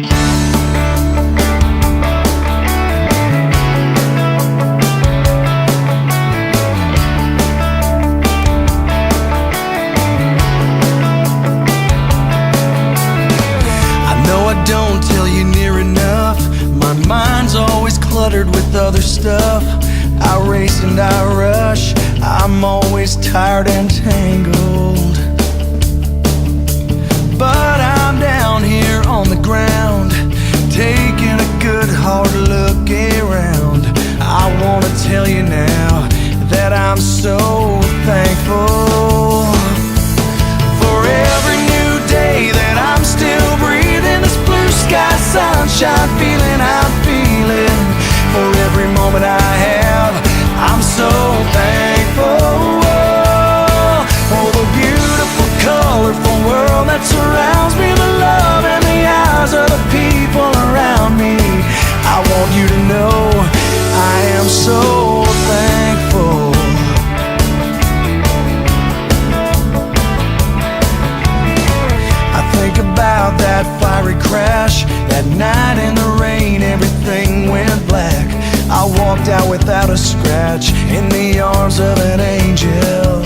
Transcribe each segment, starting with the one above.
I don't tell you near enough. My mind's always cluttered with other stuff. I race and I rush, I'm always tired and tangled. But I'm down here on the ground, taking a good hard look around. I wanna tell you now that I'm so thankful for every new day that I'm still breathing. This blue sky sunshine feeling I'm feeling. For every moment I have, I'm so thankful. For the beautiful, colorful world that surrounds me, the love in the eyes of the people around me. I want you to know I am so thankful. I think about that fiery crash, that night in the rain, everything went black. I walked out without a scratch, in the arms of an angel.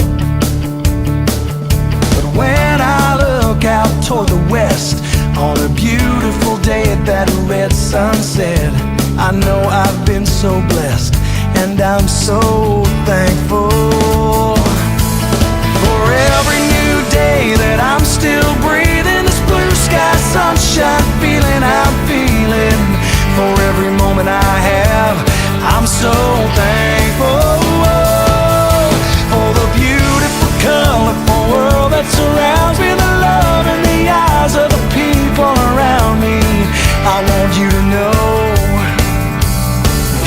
But when I look out toward the west, on a beautiful day at that red sunset, I know I've been so blessed, and I'm so thankful. For every new day that I'm still breathing, this blue sky sunshine feeling I'm feeling. For every moment I have, I'm so thankful. For the beautiful, colorful world that surrounds me, the love in the eyes of the people around me. I want you to know,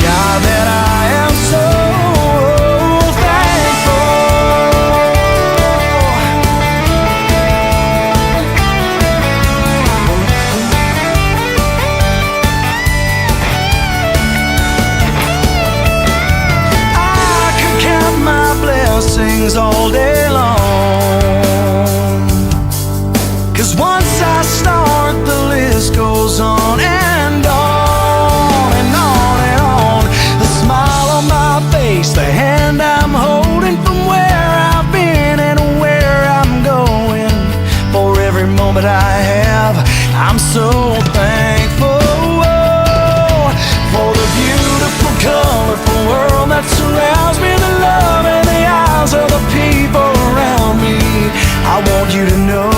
God, that I am so blessings all day long. 'Cause once I start, the list goes on and on and on and on. The smile on my face, the hand I'm holding, from where I've been and where I'm going. For every moment I have, I'm so thankful. For the beautiful, colorful world that surrounds me, the love and the eyes of the people around me. I want you to know